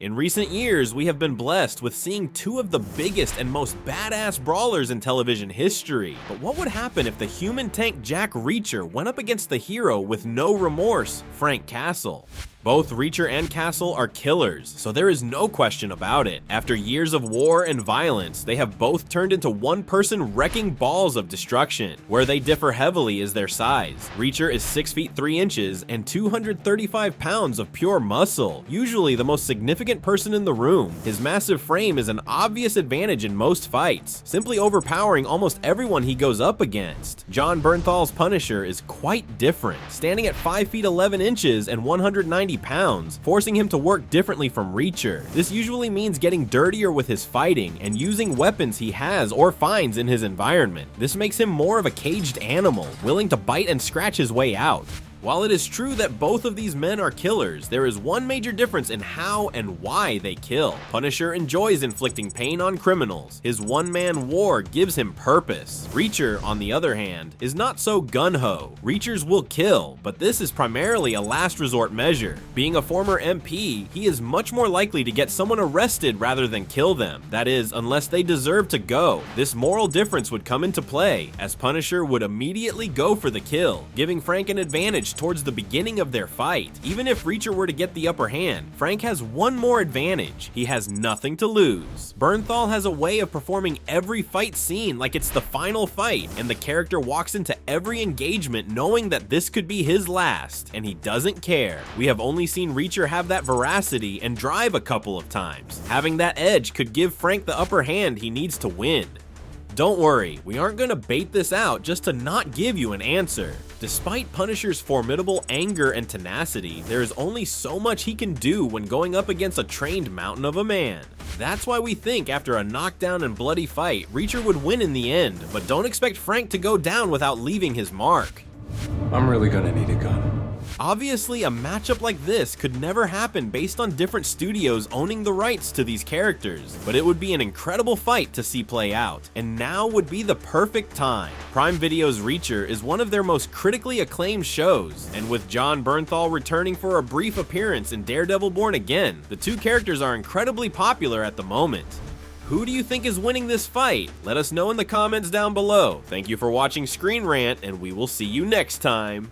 In recent years, we have been blessed with seeing two of the biggest and most badass brawlers in television history. But what would happen if the human tank Jack Reacher went up against the hero with no remorse, Frank Castle? Both Reacher and Castle are killers, so there is no question about it. After years of war and violence, they have both turned into one-person wrecking balls of destruction. Where they differ heavily is their size. Reacher is 6 feet 3 inches and 235 pounds of pure muscle, usually the most significant person in the room. His massive frame is an obvious advantage in most fights, simply overpowering almost everyone he goes up against. John Bernthal's Punisher is quite different, standing at 5 feet 11 inches and 190 pounds, forcing him to work differently from Reacher. This usually means getting dirtier with his fighting and using weapons he has or finds in his environment. This makes him more of a caged animal, willing to bite and scratch his way out. While it is true that both of these men are killers, there is one major difference in how and why they kill. Punisher enjoys inflicting pain on criminals. His one-man war gives him purpose. Reacher, on the other hand, is not so gun-ho. Reachers will kill, but this is primarily a last resort measure. Being a former MP, he is much more likely to get someone arrested rather than kill them. That is, unless they deserve to go. This moral difference would come into play, as Punisher would immediately go for the kill, giving Frank an advantage towards the beginning of their fight. Even if Reacher were to get the upper hand, Frank has one more advantage. He has nothing to lose. Bernthal has a way of performing every fight scene like it's the final fight, and the character walks into every engagement knowing that this could be his last, and he doesn't care. We have only seen Reacher have that veracity and drive a couple of times. Having that edge could give Frank the upper hand he needs to win. Don't worry, we aren't gonna bait this out just to not give you an answer. Despite Punisher's formidable anger and tenacity, there is only so much he can do when going up against a trained mountain of a man. That's why we think after a knockdown and bloody fight, Reacher would win in the end, but don't expect Frank to go down without leaving his mark. I'm really gonna need a gun. Obviously, a matchup like this could never happen based on different studios owning the rights to these characters, but it would be an incredible fight to see play out, and now would be the perfect time. Prime Video's Reacher is one of their most critically acclaimed shows, and with John Bernthal returning for a brief appearance in Daredevil Born Again, the two characters are incredibly popular at the moment. Who do you think is winning this fight? Let us know in the comments down below. Thank you for watching Screen Rant, and we will see you next time.